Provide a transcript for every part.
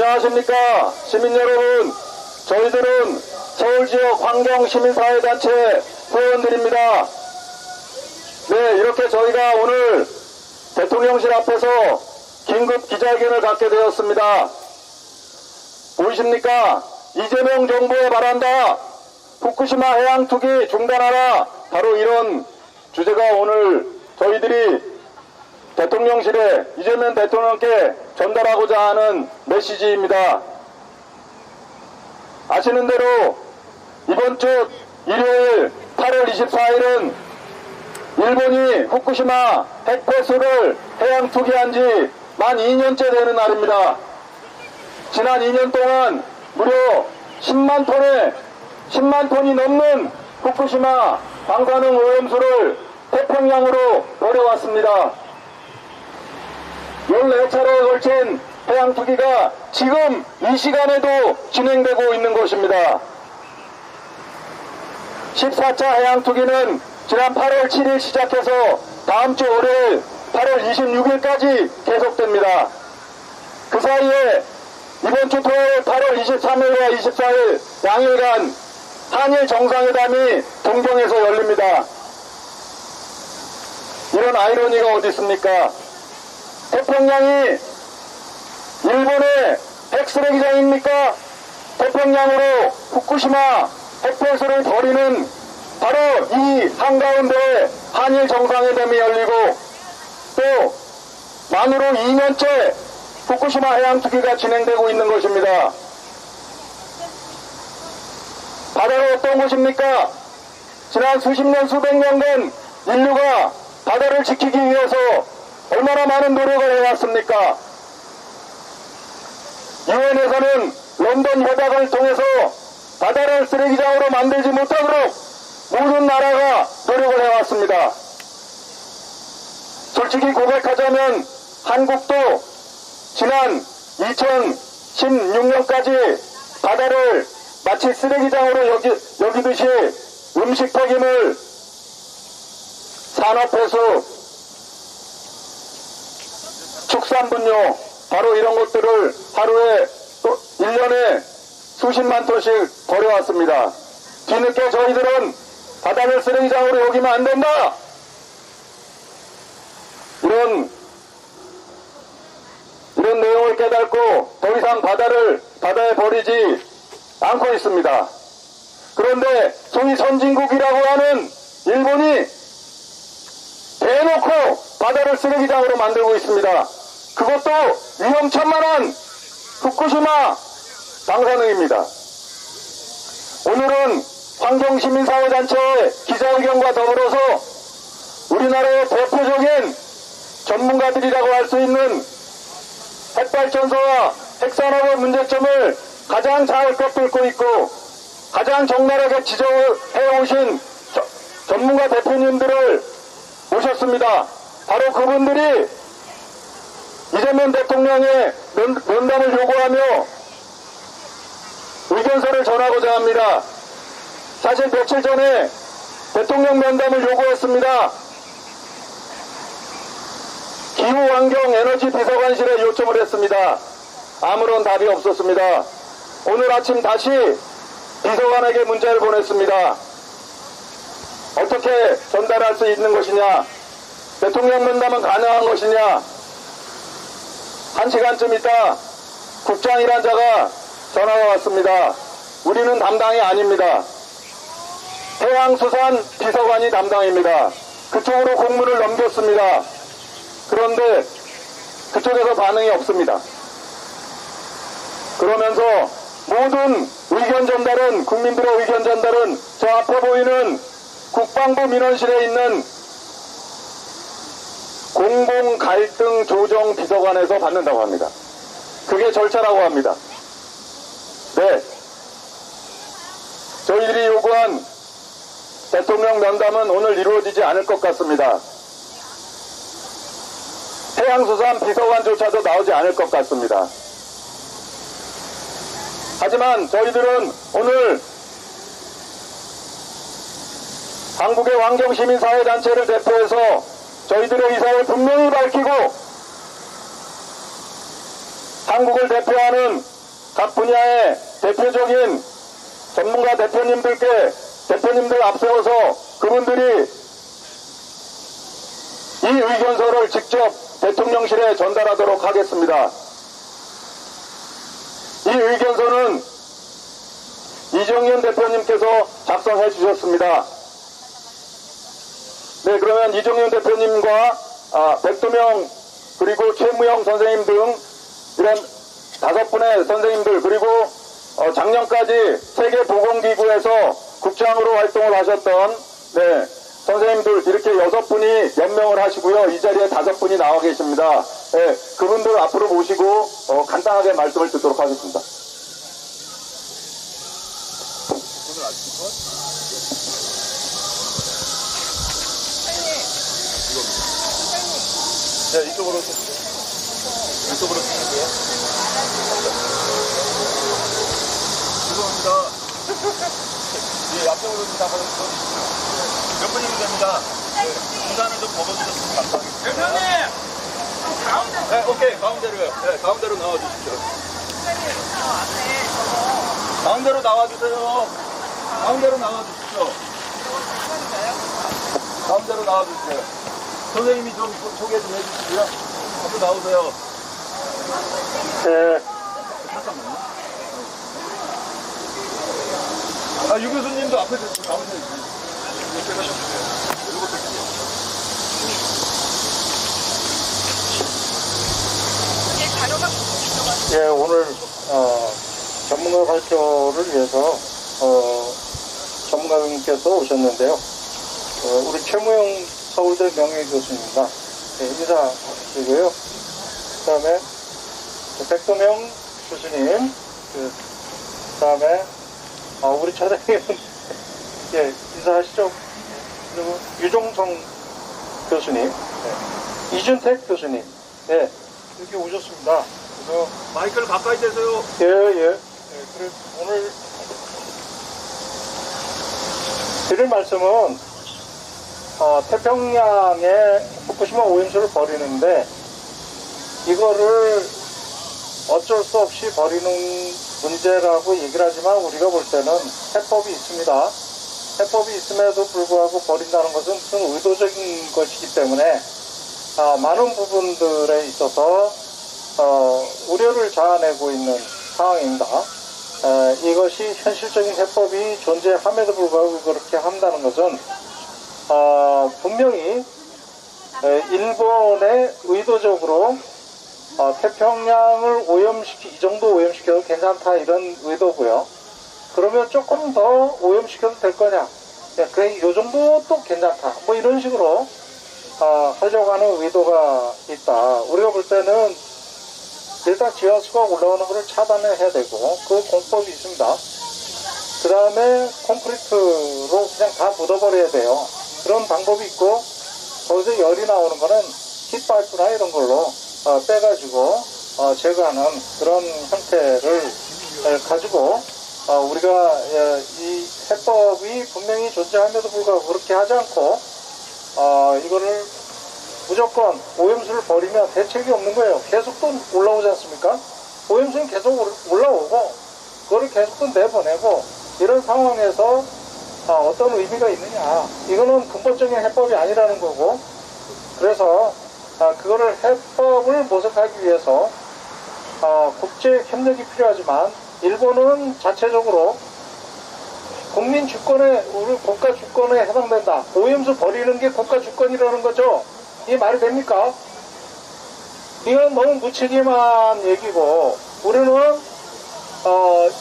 안녕하십니까 시민 여러분. 저희들은 서울지역 환경시민사회단체 회원들입니다. 네, 이렇게 저희가 오늘 대통령실 앞에서 긴급 기자회견을 갖게 되었습니다. 보이십니까? 이재명 정부에 말한다. 후쿠시마 해양 투기 중단하라. 바로 이런 주제가 오늘 저희들이 대통령실에 이재명 대통령께 전달하고자 하는 메시지입니다. 아시는 대로 이번 주 일요일 8월 24일은 일본이 후쿠시마 핵폐수를 해양 투기한 지 만 2년째 되는 날입니다. 지난 2년 동안 무려 10만 톤이 넘는 후쿠시마 방사능 오염수를 태평양으로 버려왔습니다. 14차례에 걸친 해양 투기가 지금 이 시간에도 진행되고 있는 것입니다. 14차 해양 투기는 지난 8월 7일 시작해서 다음 주 월요일 8월 26일까지 계속됩니다. 그 사이에 이번 주 토요일 8월 23일과 24일 양일간 한일 정상회담이 동경에서 열립니다. 이런 아이러니가 어디 있습니까? 태평양이 일본의 핵쓰레기장입니까? 태평양으로 후쿠시마 핵폐수를 버리는 바로 이 한가운데 한일 정상회담이 열리고 또 만으로 2년째 후쿠시마 해양 투기가 진행되고 있는 것입니다. 바다가 어떤 곳입니까? 지난 수십 년 수백 년간 인류가 바다를 지키기 위해서 얼마나 많은 노력을 해왔습니까? 유엔에서는 런던 협약을 통해서 바다를 쓰레기장으로 만들지 못하도록 모든 나라가 노력을 해왔습니다. 솔직히 고백하자면 한국도 지난 2016년까지 바다를 마치 쓰레기장으로 여기듯이 음식 폐기물, 산업폐수, 축산분뇨 바로 이런 것들을 하루에 또 1년에 수십만 톤씩 버려왔습니다. 뒤늦게 저희들은 바다를 쓰레기장으로 여기면 안 된다. 이런 내용을 깨닫고 더 이상 바다에 버리지 않고 있습니다. 그런데 소위 선진국이라고 하는 일본이 대놓고 바다를 쓰레기장으로 만들고 있습니다. 그것도 위험천만한 후쿠시마 방사능입니다. 오늘은 환경시민사회단체의 기자회견과 더불어서 우리나라의 대표적인 전문가들이라고 할 수 있는 핵발전소와 핵산업의 문제점을 가장 잘 꿰뚫고 있고 가장 적나라하게 지적해오신 전문가 대표님들을 모셨습니다. 바로 그분들이 이재명 대통령의 면담을 요구하며 의견서를 전하고자 합니다. 사실 며칠 전에 대통령 면담을 요구했습니다. 기후환경에너지비서관실에 요청을 했습니다. 아무런 답이 없었습니다. 오늘 아침 다시 비서관에게 문자를 보냈습니다. 어떻게 전달할 수 있는 것이냐? 대통령 면담은 가능한 것이냐? 1시간쯤 있다 국장이란 자가 전화가 왔습니다. 우리는 담당이 아닙니다. 해양수산 비서관이 담당입니다. 그쪽으로 공문을 넘겼습니다. 그런데 그쪽에서 반응이 없습니다. 그러면서 모든 의견 전달은 국민들의 의견 전달은 저 앞에 보이는 국방부 민원실에 있는 공공갈등조정비서관에서 받는다고 합니다. 그게 절차라고 합니다. 네, 저희들이 요구한 대통령 면담은 오늘 이루어지지 않을 것 같습니다. 해양수산 비서관조차도 나오지 않을 것 같습니다. 하지만 저희들은 오늘 한국의 환경시민사회단체를 대표해서 저희들의 의사를 분명히 밝히고 한국을 대표하는 각 분야의 대표적인 전문가 대표님들 앞세워서 그분들이 이 의견서를 직접 대통령실에 전달하도록 하겠습니다. 이 의견서는 이정현 대표님께서 작성해 주셨습니다. 네, 그러면 이정현 대표님과 백두명 그리고 최무영 선생님 등 이런 5분의 선생님들, 그리고 작년까지 세계보건기구에서 국장으로 활동을 하셨던 선생님들, 이렇게 6분이 연명을 하시고요. 이 자리에 5분이 나와 계십니다. 네, 그분들 앞으로 모시고 간단하게 말씀을 듣도록 하겠습니다. 네, 이쪽으로 주시고요. 죄송합니다. 예, 앞쪽으로 몇 분이면 됩니다. 중간을 좀 접어주셨으면 감사하겠습니다. 대표님! 가운데! 네, 오케이. 가운데로요. 네, 가운데로 나와주십시오. 가운데로 나와주세요. 가운데로 나와주십시오. 가운데로 나와주세요. 선생님이 좀 소개 좀 해주시고요. 앞으로 나오세요. 네. 잠깐만요. 유 교수님도 앞에 나오세요. 예, 오늘 전문가 발표를 위해서 전문가님께서 오셨는데요. 우리 최무영 서울대 명예교수입니다. 네, 인사드리고요. 그 다음에 백도명 교수님, 그 다음에 우리 차장님은 예, 인사하시죠. 그리고 유종성 교수님, 네, 이준택 교수님, 예, 이렇게 오셨습니다. 그래서 마이크를 가까이 대세요. 예. 예, 그래서 오늘 드릴 말씀은 태평양에 후쿠시마 오염수를 버리는데 이거를 어쩔 수 없이 버리는 문제라고 얘기를 하지만 우리가 볼 때는 해법이 있습니다. 해법이 있음에도 불구하고 버린다는 것은 무슨 의도적인 것이기 때문에 많은 부분들에 있어서 우려를 자아내고 있는 상황입니다. 이것이 현실적인 해법이 존재함에도 불구하고 그렇게 한다는 것은 분명히 일본의 의도적으로 태평양을 이 정도 오염시켜도 괜찮다 이런 의도고요. 그러면 조금 더 오염시켜도 될 거냐? 그래, 요 정도도 괜찮다. 뭐 이런 식으로 하려고 하는 의도가 있다. 우리가 볼 때는 일단 지하수가 올라오는 것을 차단을 해야 되고 그 공법이 있습니다. 그 다음에 콘크리트로 그냥 다 묻어버려야 돼요. 그런 방법이 있고 거기서 열이 나오는 거는 킷파이프나 이런 걸로 빼가지고 제거하는 그런 형태를 가지고 우리가 이 해법이 분명히 존재함에도 불구하고 그렇게 하지 않고 이거를 무조건 오염수를 버리면 대책이 없는 거예요. 계속 또 올라오지 않습니까? 오염수는 계속 올라오고 그거를 계속 또 내보내고 이런 상황에서 어떤 의미가 있느냐, 이거는 근본적인 해법이 아니라는 거고, 그래서 그거를 해법을 모색하기 위해서 국제 협력이 필요하지만 일본은 자체적으로 국민 주권에, 우리 국가 주권에 해당된다. 오염수 버리는 게 국가 주권이라는 거죠. 이게 말이 됩니까? 이건 너무 무책임한 얘기고, 우리는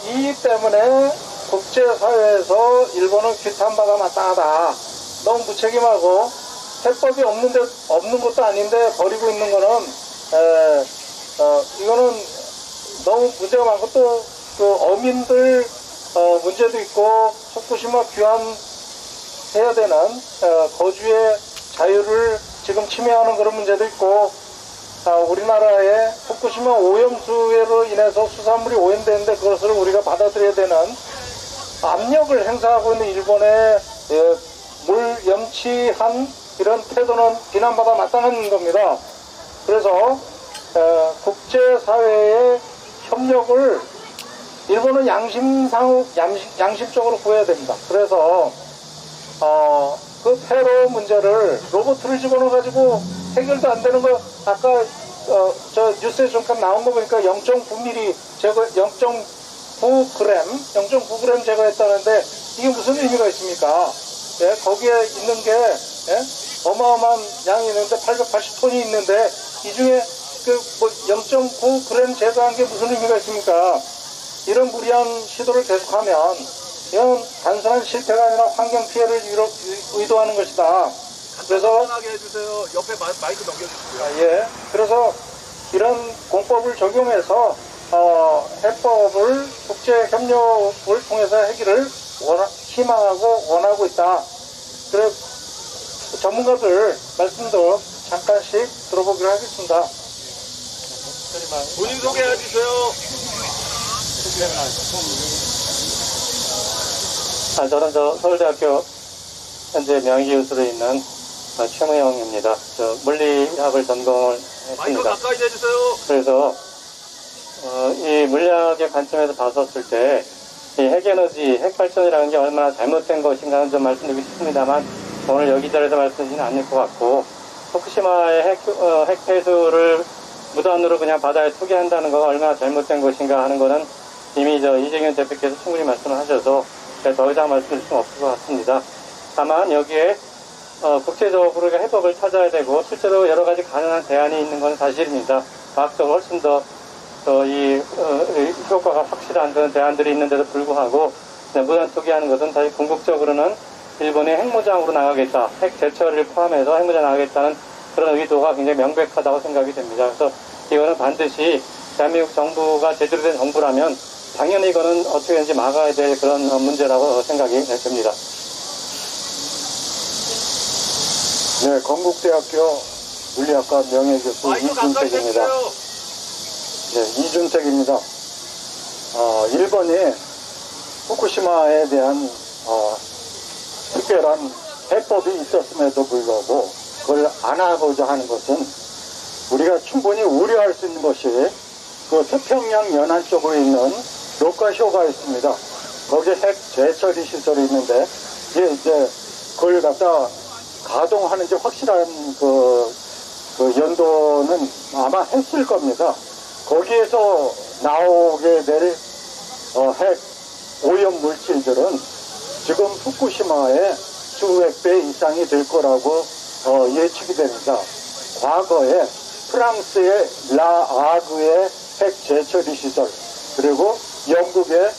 이 때문에 국제사회에서 일본은 규탄받아 마땅하다. 너무 무책임하고 해법이 없는 것도 아닌데 버리고 있는 거는 이거는 너무 문제가 많고 또 그 어민들 문제도 있고 후쿠시마 귀환해야 되는 거주의 자유를 지금 침해하는 그런 문제도 있고 우리나라의 후쿠시마 오염수로 인해서 수산물이 오염되는데 그것을 우리가 받아들여야 되는 압력을 행사하고 있는 일본의 물 염치한 이런 태도는 비난받아 마땅한 겁니다. 그래서 국제사회의 협력을 일본은 양심적으로 구해야 됩니다. 그래서 그 폐로 문제를 로봇을 집어넣어가지고 해결도 안 되는 거 아까 저 뉴스에 잠깐 나온 거 보니까 0.9mm 제거 0.9g 제거했다는데 이게 무슨 의미가 있습니까? 예, 거기에 있는 게 어마어마한 양이 있는데 880톤이 있는데 이 중에 그 뭐 0.9g 제거한 게 무슨 의미가 있습니까? 이런 무리한 시도를 계속하면 이건 단순한 실패가 아니라 환경 피해를 의도하는 것이다. 그래서 편하게 해주세요. 옆에 마이크 넘겨주시고요. 예. 그래서 이런 공법을 적용해서 해법을 국제 협력을 통해서 해결을 희망하고 원하고 있다. 그래 전문가들 말씀도 잠깐씩 들어보기로 하겠습니다. 본인 소개해 주세요. 저는 서울대학교 현재 명예교수로 있는 최무영입니다. 물리학을 전공을 마이크 했습니다. 가까이 대주세요. 그래서 이 물리학의 관점에서 봤었을 때 이 핵에너지, 핵발전이라는 게 얼마나 잘못된 것인가는 좀 말씀드리고 싶습니다만 오늘 여기 자리에서 말씀드리지는 않을 것 같고 후쿠시마의 핵폐수를 무단으로 그냥 바다에 투기한다는 거가 얼마나 잘못된 것인가 하는 거는 이미 이재균 대표께서 충분히 말씀을 하셔서 더 이상 말씀드릴 수는 없을 것 같습니다. 다만 여기에 국제적으로 해법을 찾아야 되고 실제로 여러 가지 가능한 대안이 있는 건 사실입니다. 과학적으로 훨씬 더 이 효과가 확실한 그런 대안들이 있는데도 불구하고 무단 투기하는 것은 사실 궁극적으로는 일본이 핵무장으로 나가겠다, 핵 제철을 포함해서 핵무장 나가겠다는 그런 의도가 굉장히 명백하다고 생각이 됩니다. 그래서 이거는 반드시 대한민국 정부가 제대로 된 정부라면 당연히 이거는 어떻게든지 막아야 될 그런 문제라고 생각이 됩니다. 네, 건국대학교 물리학과 명예교수 마이크 가까이 이준택입니다. 대주세요. 네, 이준택입니다. 일본이 후쿠시마에 대한 특별한 해법이 있었음에도 불구하고 그걸 안 하고자 하는 것은 우리가 충분히 우려할 수 있는 것이 그 태평양 연안 쪽으로 있는 로카쇼가 있습니다. 거기에 핵 재처리 시설이 있는데 이게 이제 그걸 갖다 가동하는지 확실한 그 연도는 아마 했을 겁니다. 거기에서 나오게 될 핵 오염 물질들은 지금 후쿠시마의 수백 배 이상이 될 거라고 예측이 됩니다. 과거에 프랑스의 라아그의 핵 재처리 시설 그리고 영국의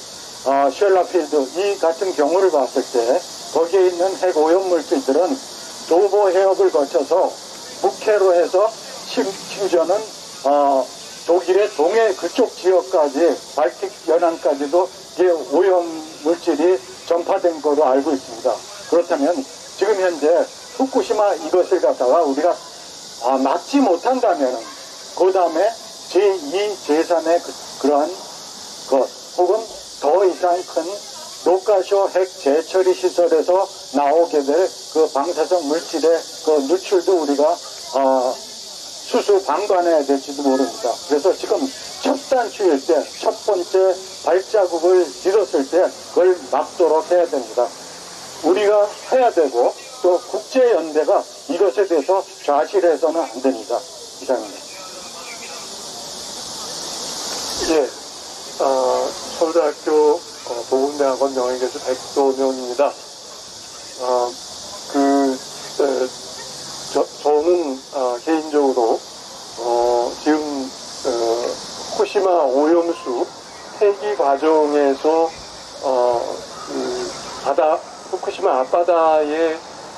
쉘라필드 이 같은 경우를 봤을 때 거기에 있는 핵 오염 물질들은 도보 해역을 거쳐서 북해로 해서 심지어는 독일의 동해 그쪽 지역까지 발틱 연안까지도 이게 오염 물질이 전파된 거로 알고 있습니다. 그렇다면 지금 현재 후쿠시마 이것을 갖다가 우리가 막지 못한다면 그 다음에 제2, 제3의 그러한 것 혹은 더 이상 큰 로카쇼 핵 재처리 시설에서 나오게 될 그 방사성 물질의 그 누출도 우리가 수수방관해야 될지도 모릅니다. 그래서 지금 첫 단추일 때, 첫 번째 발자국을 디뎠을 때 그걸 막도록 해야 됩니다. 우리가 해야 되고 또 국제연대가 이것에 대해서 좌실해서는 안 됩니다. 이상입니다. 예, 서울대학교 보건대학원 명예교수 백도명입니다. 저는 개인적으로 지금 후쿠시마 오염수 폐기 과정에서 후쿠시마 앞바다의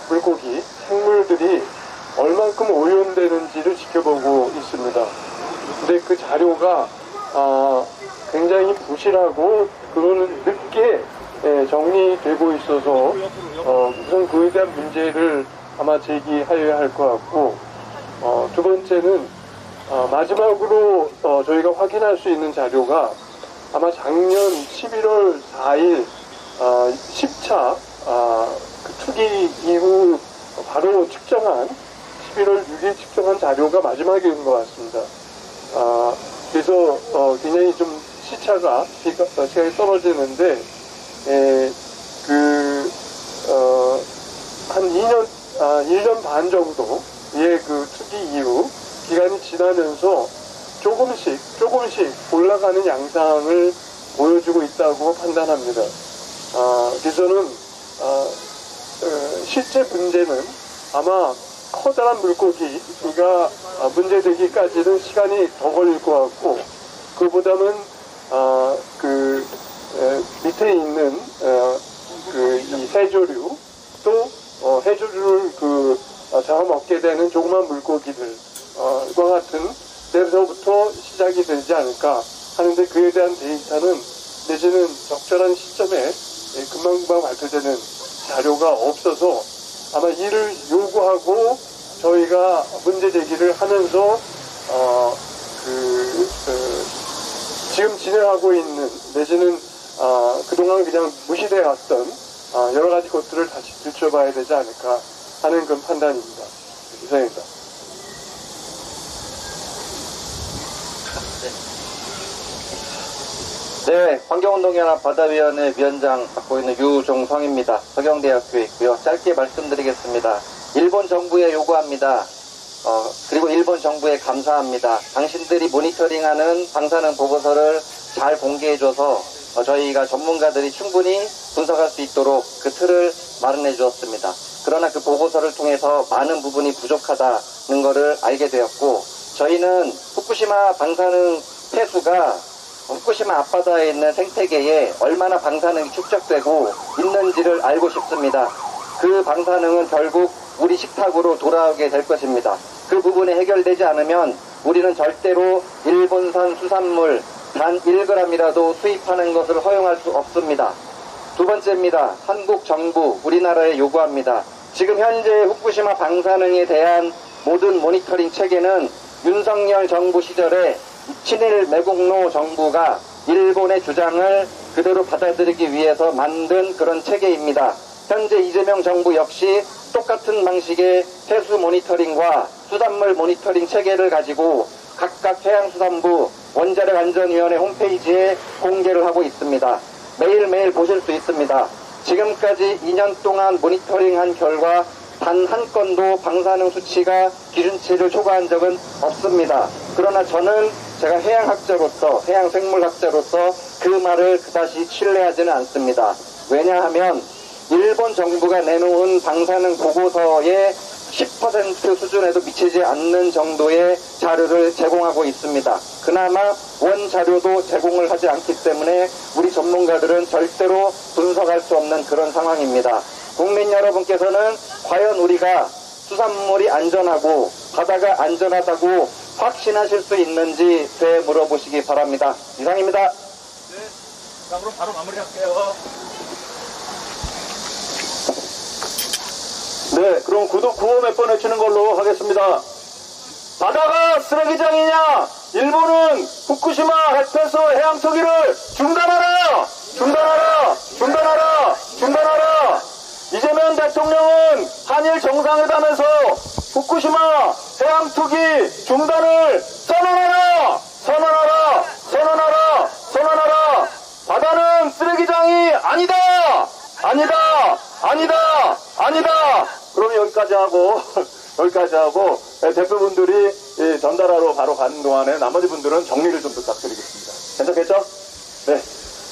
물고기, 생물들이 얼만큼 오염되는지를 지켜보고 있습니다. 근데 그 자료가 굉장히 부실하고 그거는 늦게 정리되고 있어서 우선 그에 대한 문제를 아마 제기하여야 할 것 같고 두 번째는 마지막으로 저희가 확인할 수 있는 자료가 아마 작년 11월 4일 10차 그 투기 이후 바로 측정한 11월 6일 측정한 자료가 마지막인 것 같습니다. 그래서 굉장히 좀 시차가 시간이 떨어지는데 한 1년 반 정도의 그 투기 이후 기간이 지나면서 조금씩 올라가는 양상을 보여주고 있다고 판단합니다. 그래서는 실제 문제는 아마 커다란 물고기가 문제되기까지는 시간이 더 걸릴 것 같고, 그보다는 밑에 있는 이 해조류, 또 해조류를 잡아먹게 되는 조그만 물고기들과 같은 데서부터 시작이 되지 않을까 하는데, 그에 대한 데이터는 내지는 적절한 시점에 금방금방 발표되는 자료가 없어서 아마 이를 요구하고 저희가 문제 제기를 하면서 지금 진행하고 있는 내지는 그동안 그냥 무시되어 왔던 여러 가지 것들을 다시 들춰봐야 되지 않을까 하는 그런 판단입니다. 이상입니다. 네, 환경운동연합 바다위원회 위원장 맡고 있는 유종성입니다. 서경대학교에 있고요. 짧게 말씀드리겠습니다. 일본 정부에 요구합니다. 그리고 일본 정부에 감사합니다. 당신들이 모니터링하는 방사능 보고서를 잘 공개해줘서 저희가 전문가들이 충분히 분석할 수 있도록 그 틀을 마련해 주었습니다. 그러나 그 보고서를 통해서 많은 부분이 부족하다는 것을 알게 되었고, 저희는 후쿠시마 방사능 폐수가 후쿠시마 앞바다에 있는 생태계에 얼마나 방사능이 축적되고 있는지를 알고 싶습니다. 그 방사능은 결국 우리 식탁으로 돌아오게 될 것입니다. 그 부분이 해결되지 않으면 우리는 절대로 일본산 수산물 단 1g이라도 수입하는 것을 허용할 수 없습니다. 두 번째입니다. 한국 정부, 우리나라에 요구합니다. 지금 현재 후쿠시마 방사능에 대한 모든 모니터링 체계는 윤석열 정부 시절에 친일 매국노 정부가 일본의 주장을 그대로 받아들이기 위해서 만든 그런 체계입니다. 현재 이재명 정부 역시 똑같은 방식의 해수 모니터링과 수산물 모니터링 체계를 가지고 각각 해양수산부 원자력안전위원회 홈페이지에 공개를 하고 있습니다. 매일매일 보실 수 있습니다. 지금까지 2년 동안 모니터링한 결과 단 한 건도 방사능 수치가 기준치를 초과한 적은 없습니다. 그러나 저는 제가 해양학자로서, 해양생물학자로서 그 말을 그다지 신뢰하지는 않습니다. 왜냐하면 일본 정부가 내놓은 방사능 보고서의 10% 수준에도 미치지 않는 정도의 자료를 제공하고 있습니다. 그나마 원 자료도 제공을 하지 않기 때문에 우리 전문가들은 절대로 분석할 수 없는 그런 상황입니다. 국민 여러분께서는 과연 우리가 수산물이 안전하고 바다가 안전하다고 확신하실 수 있는지 되물어보시기 바랍니다. 이상입니다. 네. 자, 그럼 바로 마무리할게요. 네, 그럼 구독, 구호 몇 번 외치는 걸로 하겠습니다. 바다가 쓰레기장이냐? 일본은 후쿠시마 핵폐수 해양 투기를 중단하라! 중단하라! 중단하라! 중단하라! 이재명 대통령은 한일 정상회담에서 후쿠시마 해양 투기 중단을 선언하라! 선언하라! 선언하라! 선언하라! 바다는 쓰레기장이 아니다! 아니다! 아니다! 아니다! 그럼 여기까지 하고 대표분들이 전달하러 바로 가는 동안에 나머지 분들은 정리를 좀 부탁드리겠습니다. 괜찮겠죠? 네.